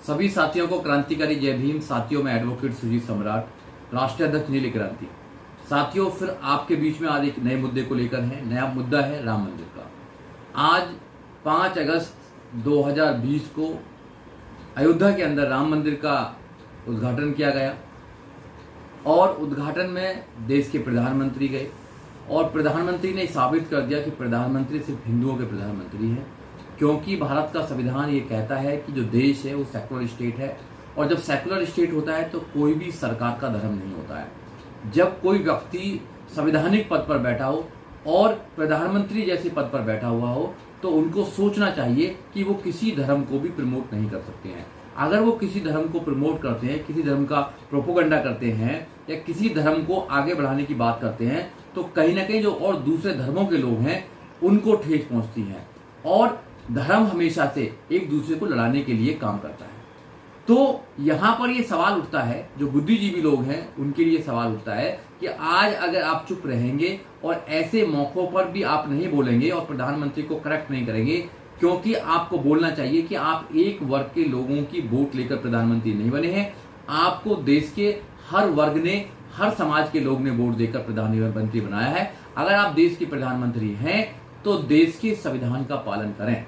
सभी साथियों को क्रांतिकारी जय भीम। साथियों में एडवोकेट सुजीत सम्राट, राष्ट्रीय अध्यक्ष नीली क्रांति। साथियों, फिर आपके बीच में आज एक नए मुद्दे को लेकर है। नया मुद्दा है राम मंदिर का। आज 5 अगस्त 2020 को अयोध्या के अंदर राम मंदिर का उद्घाटन किया गया और उद्घाटन में देश के प्रधानमंत्री गए और प्रधानमंत्री ने साबित कर दिया कि प्रधानमंत्री सिर्फ हिंदुओं के प्रधानमंत्री हैं, क्योंकि भारत का संविधान ये कहता है कि जो देश है वो सेकुलर स्टेट है और जब सेकुलर स्टेट होता है तो कोई भी सरकार का धर्म नहीं होता है। जब कोई व्यक्ति संवैधानिक पद पर बैठा हो और प्रधानमंत्री जैसे पद पर बैठा हुआ हो तो उनको सोचना चाहिए कि वो किसी धर्म को भी प्रमोट नहीं कर सकते हैं। अगर वो किसी धर्म को प्रमोट करते हैं, किसी धर्म का प्रोपोगंडा करते हैं या किसी धर्म को आगे बढ़ाने की बात करते हैं तो कहीं ना कहीं जो और दूसरे धर्मों के लोग हैं उनको ठेस पहुंचती है और धर्म हमेशा से एक दूसरे को लड़ाने के लिए काम करता है। तो यहाँ पर ये सवाल उठता है, जो बुद्धिजीवी लोग हैं उनके लिए सवाल उठता है कि आज अगर आप चुप रहेंगे और ऐसे मौकों पर भी आप नहीं बोलेंगे और प्रधानमंत्री को करेक्ट नहीं करेंगे, क्योंकि आपको बोलना चाहिए कि आप एक वर्ग के लोगों की वोट लेकर प्रधानमंत्री नहीं बने हैं। आपको देश के हर वर्ग ने, हर समाज के लोग ने वोट देकर प्रधानमंत्री बनाया है। अगर आप देश के प्रधानमंत्री हैं तो देश के संविधान का पालन करें,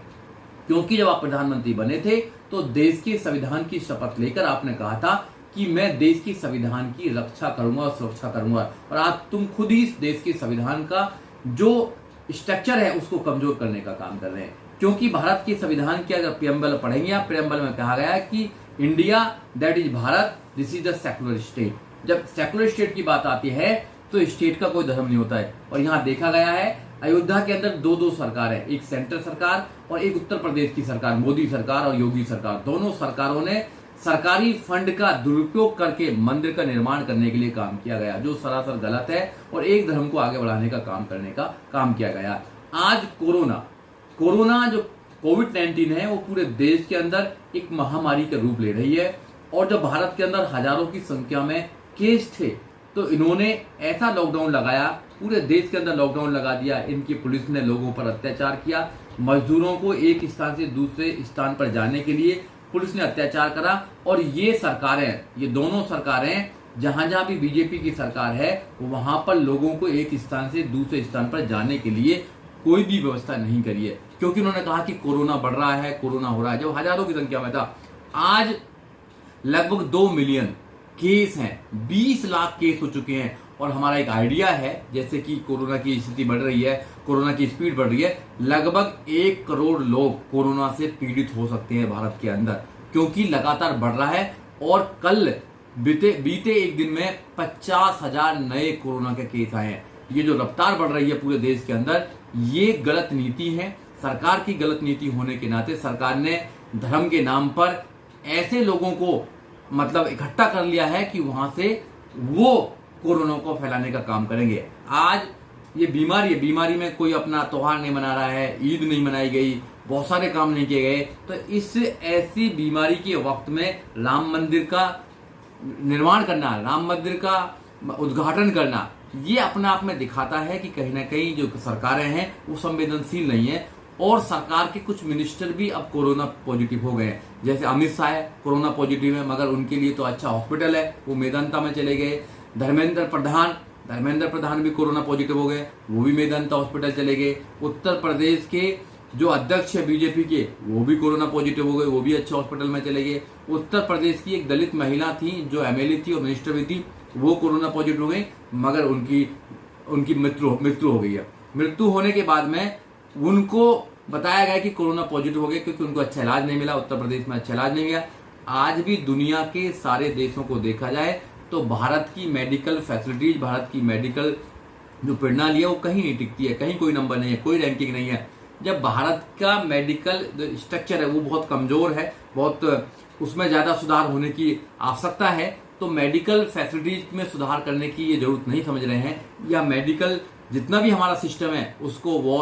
क्योंकि जब आप प्रधानमंत्री बने थे तो देश के संविधान की शपथ लेकर आपने कहा था कि मैं देश की संविधान की रक्षा करूंगा और सुरक्षा करूंगा, और आज तुम खुद ही इस देश के संविधान का जो स्ट्रक्चर है उसको कमजोर करने का काम कर रहे हैं। क्योंकि भारत के संविधान के अगर प्रियम्बल पढ़ेंगे आप, प्रियम्बल में कहा गया है कि India that is Bharat, this is the secular state. जब सेकुलर स्टेट की बात आती है तो स्टेट का कोई धर्म नहीं होता है। और यहाँ देखा गया है अयोध्या के अंदर दो सरकार है, एक सेंट्रल सरकार और एक उत्तर प्रदेश की सरकार, मोदी सरकार और योगी सरकार। दोनों सरकारों ने सरकारी फंड का दुरुपयोग करके मंदिर का निर्माण करने के लिए काम किया गया, जो सरासर गलत है, और एक धर्म को आगे बढ़ाने का काम करने का काम किया गया। आज कोरोना जो कोविड-19 है वो पूरे देश के अंदर एक महामारी का रूप ले रही है। और जब भारत के अंदर हजारों की संख्या में केस थे तो इन्होंने ऐसा लॉकडाउन लगाया, पूरे देश के अंदर लॉकडाउन लगा दिया। इनकी पुलिस ने लोगों पर अत्याचार किया, मजदूरों को एक स्थान से दूसरे स्थान पर जाने के लिए पुलिस ने अत्याचार करा। और ये सरकारें, ये दोनों सरकारें, जहां जहां भी बीजेपी की सरकार है वहां पर लोगों को एक स्थान से दूसरे स्थान पर जाने के लिए कोई भी व्यवस्था नहीं करी है, क्योंकि उन्होंने कहा कि कोरोना बढ़ रहा है, कोरोना हो रहा है, जब हजारों की संख्या में था। आज लगभग 2 मिलियन केस हैं, 20 लाख केस हो चुके हैं। और हमारा एक आइडिया है, जैसे कि कोरोना की स्थिति बढ़ रही है, कोरोना की स्पीड बढ़ रही है, लगभग 1 करोड़ लोग कोरोना से पीड़ित हो सकते हैं भारत के अंदर, क्योंकि लगातार बढ़ रहा है। और कल बीते एक दिन में 50,000 नए कोरोना के केस आए हैं। ये जो रफ्तार बढ़ रही है पूरे देश के अंदर, ये गलत नीति है, सरकार की गलत नीति होने के नाते सरकार ने धर्म के नाम पर ऐसे लोगों को मतलब इकट्ठा कर लिया है कि वहां से वो कोरोना को फैलाने का काम करेंगे। आज ये बीमारी में कोई अपना त्योहार नहीं मना रहा है, ईद नहीं मनाई गई, बहुत सारे काम नहीं किए गए। तो इस ऐसी बीमारी के वक्त में राम मंदिर का निर्माण करना, राम मंदिर का उद्घाटन करना, ये अपने आप में दिखाता है कि कहीं ना कहीं जो सरकारें हैं वो संवेदनशील नहीं है। और सरकार के कुछ मिनिस्टर भी अब कोरोना पॉजिटिव हो गए हैं, जैसे अमित शाह है कोरोना पॉजिटिव है, मगर उनके लिए तो अच्छा हॉस्पिटल है, वो मेदांता में चले गए। धर्मेंद्र प्रधान भी कोरोना पॉजिटिव हो गए, वो भी मेदांता हॉस्पिटल चले गए। उत्तर प्रदेश के जो अध्यक्ष है बीजेपी के, वो भी कोरोना पॉजिटिव हो गए, वो भी अच्छे हॉस्पिटल में चले गए। उत्तर प्रदेश की एक दलित महिला थी जो एमएलए थी और मिनिस्टर भी थी, वो कोरोना पॉजिटिव हो गई, मगर उनकी मृत्यु हो गई है। मृत्यु होने के बाद में उनको बताया गया कि कोरोना पॉजिटिव हो गया, क्योंकि उनको अच्छा इलाज नहीं मिला, उत्तर प्रदेश में अच्छा इलाज नहीं मिला। आज भी दुनिया के सारे देशों को देखा जाए तो भारत की मेडिकल फैसिलिटीज, भारत की मेडिकल जो प्रणाली है वो कहीं नहीं टिकती है, कहीं कोई नंबर नहीं है, कोई रैंकिंग नहीं है। जब भारत का मेडिकल स्ट्रक्चर है वो बहुत कमजोर है, बहुत उसमें ज़्यादा सुधार होने की आवश्यकता है, तो मेडिकल फैसिलिटीज में सुधार करने की ये जरूरत नहीं समझ रहे हैं, या मेडिकल जितना भी हमारा सिस्टम है उसको वो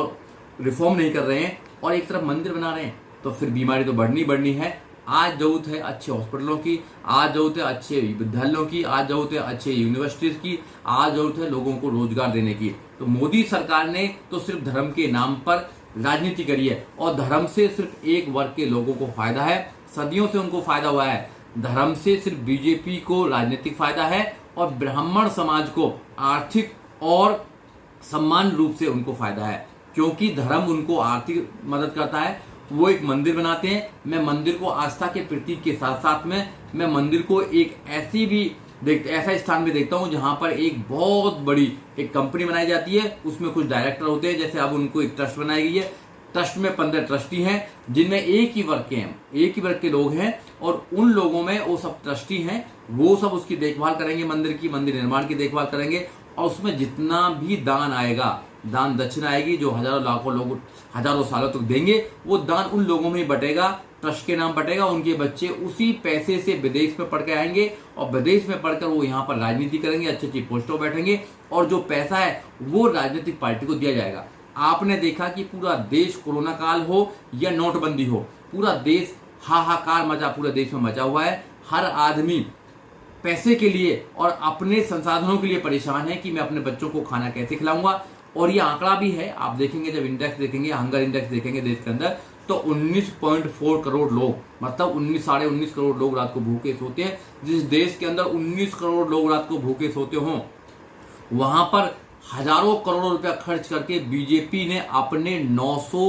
रिफॉर्म नहीं कर रहे हैं और एक तरफ मंदिर बना रहे हैं। तो फिर बीमारी तो बढ़नी है। आज जरूरत है अच्छे हॉस्पिटलों की, आज जरूरत है अच्छे विद्यालयों की, आज जरूरत है अच्छे यूनिवर्सिटीज की, आज जरूरत है लोगों को रोजगार देने की। तो मोदी सरकार ने तो सिर्फ धर्म के नाम पर राजनीति करी है और धर्म से सिर्फ एक वर्ग के लोगों को फायदा है। सदियों से उनको फायदा हुआ है। धर्म से सिर्फ बीजेपी को राजनीतिक फायदा है और ब्राह्मण समाज को आर्थिक और सम्मान रूप से उनको फायदा है, क्योंकि धर्म उनको आर्थिक मदद करता है। वो एक मंदिर बनाते हैं। मैं मंदिर को आस्था के प्रतीक के साथ साथ में मैं मंदिर को एक ऐसा स्थान में देखता हूँ जहां पर एक बहुत बड़ी एक कंपनी बनाई जाती है, उसमें कुछ डायरेक्टर होते हैं। जैसे अब उनको एक ट्रस्ट बनाई गई है, ट्रस्ट में 15 ट्रस्टी हैं जिनमें एक ही वर्ग के लोग हैं, और उन लोगों में वो सब ट्रस्टी हैं, वो सब उसकी देखभाल करेंगे, मंदिर निर्माण की देखभाल करेंगे। और उसमें जितना भी दान आएगा, दान दक्षिणा आएगी जो हजारों लाखों लोग हजारों सालों तक देंगे, वो दान उन लोगों में ही बटेगा, ट्रस्ट के नाम बटेगा। उनके बच्चे उसी पैसे से विदेश में पढ़ के आएंगे और विदेश में पढ़कर वो यहाँ पर राजनीति करेंगे, अच्छी अच्छी पोस्टों बैठेंगे, और जो पैसा है वो राजनीतिक पार्टी को दिया जाएगा। आपने देखा कि पूरा देश, कोरोना काल हो या नोटबंदी हो, पूरा देश हाहाकार मचा, पूरे देश में मचा हुआ है। हर आदमी पैसे के लिए और अपने संसाधनों के लिए परेशान है कि मैं अपने बच्चों को खाना कैसे खिलाऊंगा। और ये आंकड़ा भी है, आप देखेंगे जब इंडेक्स देखेंगे, हंगर इंडेक्स देखेंगे देश के अंदर, तो 19.4 करोड़ लोग, मतलब साढ़े 19 करोड़ लोग रात को भूखे सोते हैं। जिस देश के अंदर 19 करोड़ लोग रात को भूखे सोते हों, वहां पर हजारों करोड़ रुपया खर्च करके बीजेपी ने अपने 900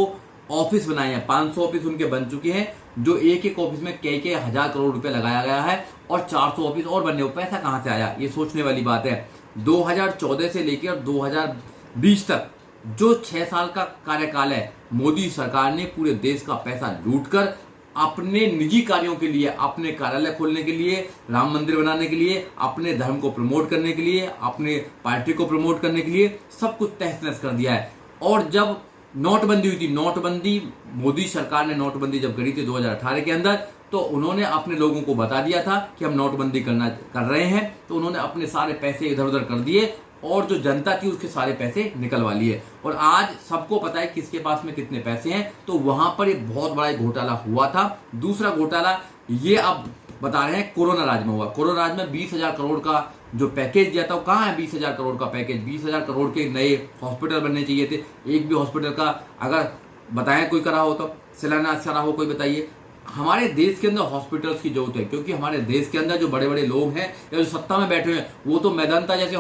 ऑफिस बनाए हैं, 500 ऑफिस उनके बन चुके हैं, जो एक एक ऑफिस में कई हजार करोड़ रुपया लगाया गया है, और 400 ऑफिस और बनने। पैसा कहां से आया, ये सोचने वाली बात है। 2014 से लेकर 2020 तक जो 6 साल का कार्यकाल है, मोदी सरकार ने पूरे देश का पैसा लूटकर अपने निजी कार्यों के लिए, अपने कार्यालय खोलने के लिए, राम मंदिर बनाने के लिए, अपने धर्म को प्रमोट करने के लिए, अपने पार्टी को प्रमोट करने के लिए सब कुछ तहस नहस कर दिया है। और जब नोटबंदी हुई थी, मोदी सरकार ने नोटबंदी जब करी थी 2018 के अंदर, तो उन्होंने अपने लोगों को बता दिया था कि हम नोटबंदी कर रहे हैं, तो उन्होंने अपने सारे पैसे इधर उधर कर दिए और जो जनता थी उसके सारे पैसे निकलवा लिए। और आज सबको पता है किसके पास में कितने पैसे हैं, तो वहां पर एक बहुत बड़ा घोटाला हुआ था। दूसरा घोटाला ये अब बता रहे हैं कोरोना राज में हुआ। कोरोना राज में 20,000 करोड़ का जो पैकेज दिया था, वो कहाँ है 20,000 करोड़ का पैकेज? 20,000 करोड़ के नए हॉस्पिटल बनने चाहिए थे। एक भी हॉस्पिटल का अगर बताएं कोई करा हो तो, शिलान्यास करा हो कोई बताइए। हमारे देश के अंदर हॉस्पिटल्स की जरूरत है, क्योंकि हमारे देश के अंदर जो बड़े बड़े लोग हैं या जो सत्ता में बैठे हुए हैं, वो तो मैदानता जैसे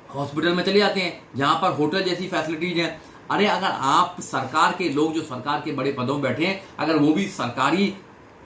हॉस्पिटल में चले जाते हैं जहां पर होटल जैसी फैसिलिटीज हैं। अरे अगर आप सरकार के लोग जो सरकार के बड़े पदों में बैठे हैं, अगर वो भी सरकारी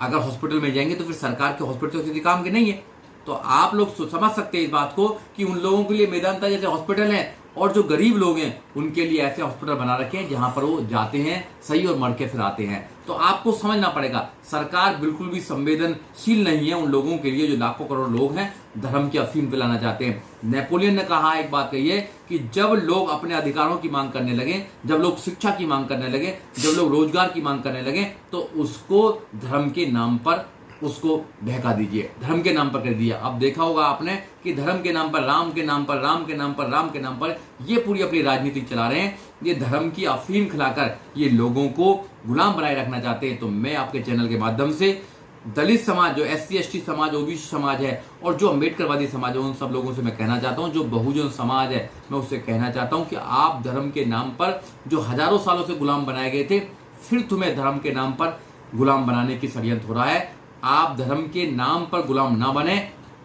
अगर हॉस्पिटल में जाएंगे तो फिर सरकार के हॉस्पिटल किसी काम के नहीं है। तो आप लोग समझ सकते हैं इस बात को कि उन लोगों के लिए मैदानता जैसे हॉस्पिटल है, और जो गरीब लोग हैं उनके लिए ऐसे हॉस्पिटल बना रखे हैं जहां पर वो जाते हैं सही और मर के फिर आते हैं। तो आपको समझना पड़ेगा, सरकार बिल्कुल भी संवेदनशील नहीं है उन लोगों के लिए जो लाखों करोड़ लोग हैं धर्म की अफीम पिलाना चाहते हैं। नेपोलियन ने कहा, एक बात कही है कि जब लोग अपने अधिकारों की मांग करने लगे, जब लोग शिक्षा की मांग करने लगे, जब लोग रोजगार की मांग करने लगे, तो उसको धर्म के नाम पर उसको बहका दीजिए, धर्म के नाम पर कर दिया। अब देखा होगा आपने कि धर्म के नाम पर, राम के नाम पर, राम के नाम पर, राम के नाम पर ये पूरी अपनी राजनीति चला रहे हैं। ये धर्म की अफीम खिलाकर ये लोगों को गुलाम बनाए रखना चाहते हैं। तो मैं आपके चैनल के माध्यम से दलित समाज, जो SC ST समाज, OBC समाज है, और जो अम्बेडकरवादी समाज है, उन सब लोगों से मैं कहना चाहता हूँ, जो बहुजन समाज है, मैं उससे कहना चाहता हूँ कि आप धर्म के नाम पर जो हजारों सालों से गुलाम बनाए गए थे, फिर तुम्हें धर्म के नाम पर गुलाम बनाने की षड्यंत्र हो रहा है। आप धर्म के नाम पर गुलाम ना बने,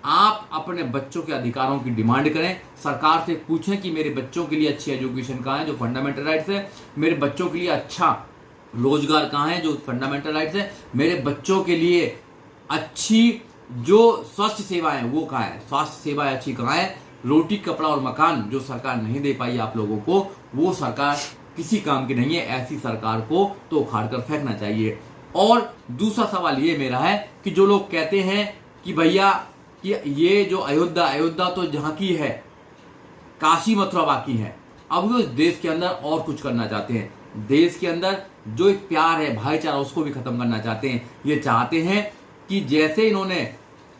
आप अपने बच्चों के अधिकारों की डिमांड करें। सरकार से पूछें कि मेरे बच्चों के लिए अच्छी एजुकेशन कहाँ है, जो फंडामेंटल राइट्स है, मेरे बच्चों के लिए अच्छा रोजगार कहाँ है, जो फंडामेंटल राइट्स है, मेरे बच्चों के लिए अच्छी जो स्वास्थ्य सेवाएं वो कहाँ है, स्वास्थ्य सेवाएं अच्छी कहाँ है, रोटी कपड़ा और मकान जो सरकार नहीं दे पाई आप लोगों को, वो सरकार किसी काम की नहीं है। ऐसी सरकार को तो उखाड़ कर फेंकना चाहिए। और दूसरा सवाल ये मेरा है कि जो लोग कहते हैं कि भैया कि ये जो अयोध्या तो जहां की है, काशी मथुरा बाकी है, अब वो इस देश के अंदर और कुछ करना चाहते हैं। देश के अंदर जो एक प्यार है, भाईचारा, उसको भी खत्म करना चाहते हैं। ये चाहते हैं कि जैसे इन्होंने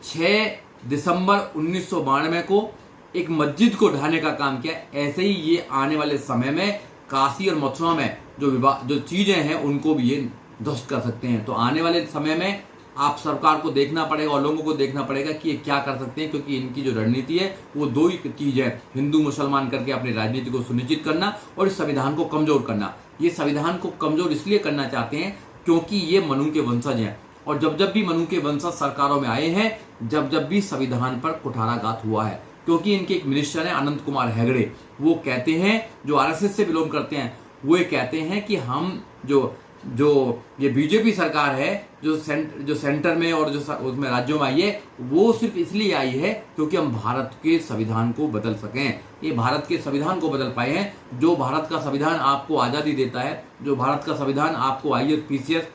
6 दिसंबर 1992 को एक मस्जिद को ढाने का काम किया, ऐसे ही ये आने वाले समय में काशी और मथुरा में जो चीजें हैं उनको भी ये ध्वस्त कर सकते हैं। तो आने वाले समय में आप सरकार को देखना पड़ेगा और लोगों को देखना पड़ेगा कि ये क्या कर सकते हैं, क्योंकि इनकी जो रणनीति है वो दो ही चीज है, हिंदू मुसलमान करके अपनी राजनीति को सुनिश्चित करना और इस संविधान को कमजोर करना। ये संविधान को कमजोर इसलिए करना चाहते हैं क्योंकि ये मनु के वंशज हैं और जब जब भी मनु के वंशज सरकारों में आए हैं, जब जब भी संविधान पर कुठाराघात हुआ है। क्योंकि इनके एक मिनिस्टर हैं अनंत कुमार हेगड़े, वो कहते हैं, जो आरएसएस से बिलोंग करते हैं, वो ये कहते हैं कि हम जो ये बीजेपी सरकार है जो सेंटर में और जो उसमें राज्यों में आई है, वो सिर्फ इसलिए आई है क्योंकि हम भारत के संविधान को बदल सकें। ये भारत के संविधान को बदल पाए हैं। जो भारत का संविधान आपको आज़ादी देता है, जो भारत का संविधान आपको IAS, PCS,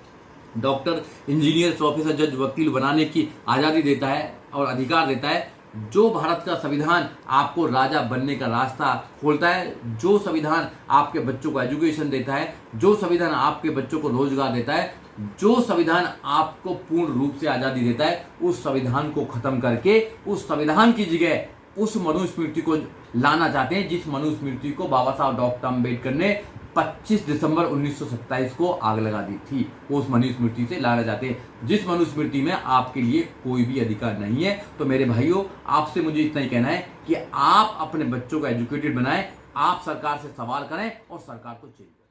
doctor, engineer, professor, जज, वकील बनाने की आज़ादी देता है और अधिकार देता है, जो भारत का संविधान आपको राजा बनने का रास्ता खोलता है, जो संविधान आपके बच्चों को एजुकेशन देता है, जो संविधान आपके बच्चों को रोजगार देता है, जो संविधान आपको पूर्ण रूप से आज़ादी देता है, उस संविधान को खत्म करके उस संविधान की जगह उस मनुस्मृति को लाना चाहते हैं, जिस मनुस्मृति को बाबा साहब डॉक्टर अम्बेडकर ने 25 दिसंबर 1927 को आग लगा दी थी। वो उस मनुस्मृति से लाना चाहते हैं, जिस मनुस्मृति में आपके लिए कोई भी अधिकार नहीं है। तो मेरे भाइयों, आपसे मुझे इतना ही कहना है कि आप अपने बच्चों को एजुकेटेड बनाएं, आप सरकार से सवाल करें और सरकार को चेंज करें।